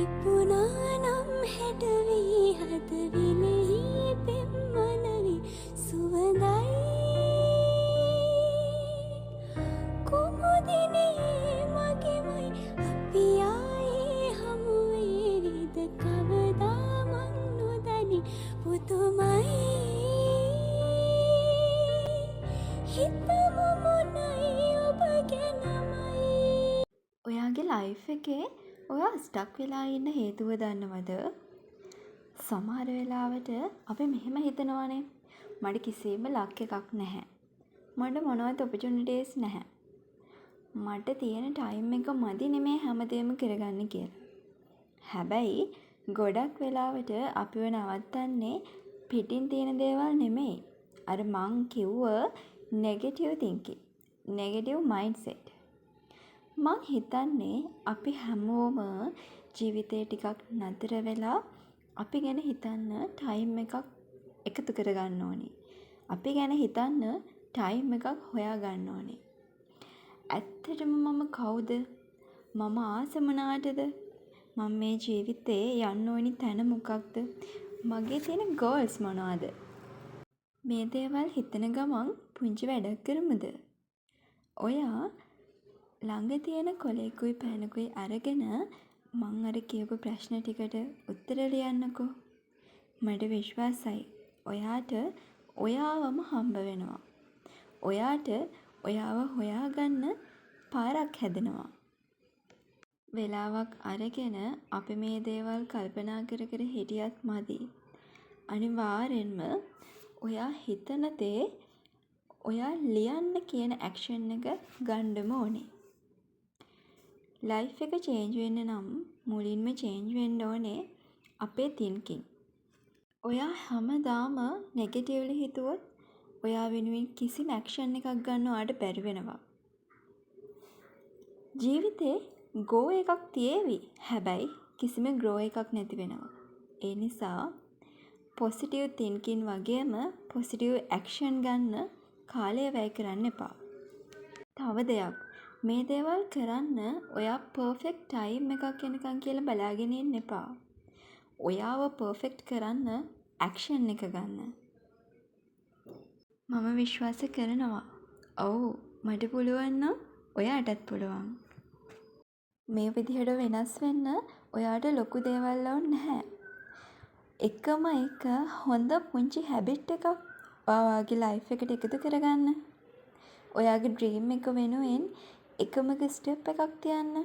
ඉපුනානම් හැටවී හදවිලෙහි පෙම්මනවි සුවඳයි කුමුදිනේ මගෙමයි අපි ආයේ හමුවේවිද කවදා මන් නොදනි පුතුමයි හිතමු මොනයි ඔබ ගැනමයි. ඔයාගේ ලයිෆ් එකේ ඔයා ස්ටක් වෙලා ඉන්න හේතුව දන්නවද? සමහර වෙලාවට අපි මෙහෙම හිතනවානේ, මට කිසිම ලක් එකක් නැහැ. මට මොනවත් ඔපචුනිටිස් නැහැ. මට තියෙන ටයිම් එක මදි නෙමේ හැමදේම කරගන්න කියලා. හැබැයි ගොඩක් වෙලාවට අපිව නවත්තන්නේ පිටින් තියෙන දේවල් නෙමෙයි. අර මං කිව්ව නෙගටිව් තින්කින්, නෙගටිව් මයින්ඩ්සෙට්. මං හිතන්නේ අපි හැමෝම ජීවිතේ ටිකක් නතර වෙලා අපි ගැන හිතන්න ටයිම් එකක් එකතු කරගන්න ඕනේ. අපි ගැන හිතන්න ටයිම් එකක් හොයාගන්න ඕනේ. ඇත්තටම මම කවුද? මම ආස මොනාටද? මම මේ ජීවිතේ යන්න ඕනි තැන මොකක්ද? මගේ තියෙන ගෝල්ස් මොනවාද? මේ දේවල් හිතන ගමන් පුංචි වැඩක් කරමුද? ඔයා ළඟ තියෙන කොලේකුයි පෑනකුයි අරගෙන මං අර කියපු ප්‍රශ්න ටිකට උත්තර ලියන්නකෝ. මට විශ්වාසයි ඔයාට ඔයාවම හම්බ වෙනවා. ඔයාට ඔයාව හොයාගන්න පාරක් හැදෙනවා. වෙලාවක් අරගෙන අපි මේ දේවල් කල්පනා කර කර හිටියත් මදි. අනිවාර්යෙන්ම ඔයා හිතන දේ ඔයා ලියන්න කියන ඇක්ෂන් එක ගන්නම ඕනේ. ලයිෆ් එක චේන්ජ් වෙන්න නම් මුලින්ම චේන්ජ් වෙන්න ඕනේ අපේ තින්කින්. ඔයා හැමදාම නෙගටිව්ලි හිතුවොත් ඔයා වෙනුවෙන් කිසිම ඇක්ෂන් එකක් ගන්න ඔයාට බැරි වෙනවා. ජීවිතේ ගෝ එකක් තියේවි. හැබැයි කිසිම ග්‍රෝ එකක් නැති වෙනවා. ඒ නිසා පොසිටිව් තින්කින් වගේම පොසිටිව් ඇක්ෂන් ගන්න කාලය වැය කරන්න එපා. තව දෙයක්, මේ දේවල් කරන්න ඔයා පර්ෆෙක්ට් ටයිම් එකක් එනකන් කියලා බලාගෙන ඉන්න එපා. ඔයාව පර්ෆෙක්ට් කරන්න ඇක්ෂන් එක ගන්න. මම විශ්වාස කරනවා. ඔව්, මට පුළුවන් නම් ඔයාටත් පුළුවන්. මේ විදිහට වෙනස් වෙන්න ඔයාට ලොකු දේවල් ඕනේ නැහැ. එකම එක හොඳ පුංචි හැබිට් එකක් ඔයාගේ ලයිෆ් එකට එකතු කරගන්න. ඔයාගේ ඩ්‍රීම් එක වෙනුවෙන් එකම ස්ටෙප් එකක් තියන්න.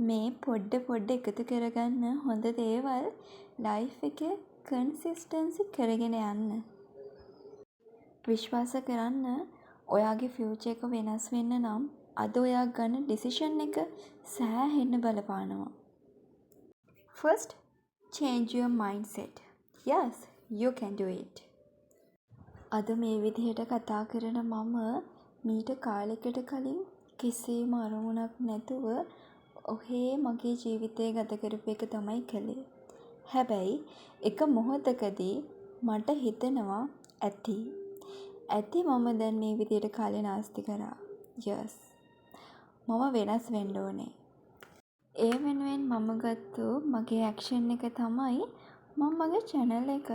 මේ පොඩ්ඩ එකතු කරගන්න හොඳ දේවල් ලයිෆ් එකේ කන්සිස්ටන්සි කරගෙන යන්න. විශ්වාස කරන්න ඔයාගේ ෆියුචර් එක වෙනස් වෙන්න නම් අද ඔයා ගන්න ඩිසිෂන් එක සෑහෙන්න බලපානවා. First, change your mindset. Yes, you can do it. අද මේ විදිහට කතා කරන මම මීට කාලෙකට කලින් කිසිම අරමුණක් නැතුව ඔහේ මගේ ජීවිතය ගත කරපු එක තමයි කළේ. හැබැයි එක මොහොතකදී මට හිතෙනවා ඇති මම දැන් මේ විදිහට කාලේ නාස්ති කරා. Yes. මම වෙනස් වෙන්න ඕනේ. ඒ වෙනුවෙන් මම ගත්තු මගේ ඇක්ෂන් එක තමයි මම මගේ channel එක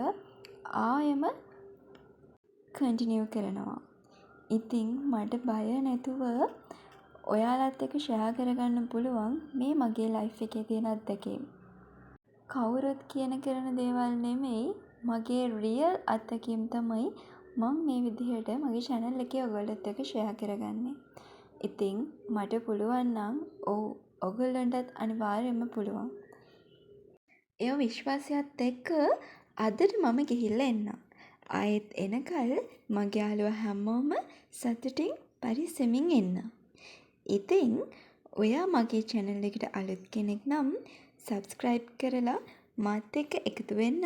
ආයෙම කන්ටිනියු කරනවා. ඉතින් මට බය නැතුව ඔයාලත් එක්ක ෂෙයා කරගන්න පුළුවන් මේ මගේ ලයිෆ් එකේ තියෙන අත්දැකීම්. කවුරුත් කරන දේවල් නෙමෙයි, මගේ රියල් අත්දැකීම් තමයි මම මේ විදිහට මගේ channel එකේ ඔයගොල්ලොත් එක්ක ෂෙයා කරගන්නේ. ඉතින් මට පුළුවන් නම් ඔයගොල්ලන්ටත් අනිවාර්යයෙන්ම පුළුවන්. ඒ විශ්වාසයත් එක්ක අදට මම ගිහිල්ලා එන්නම්. ආයෙත් එනකල් මගේ යාළුවා හැමෝම සතුටින් පරිස්සමින් එන්න. ඉතින් ඔයා මගේ channel එකට අලුත් කෙනෙක් නම් subscribe කරලා මාත් එක්ක එකතු වෙන්න.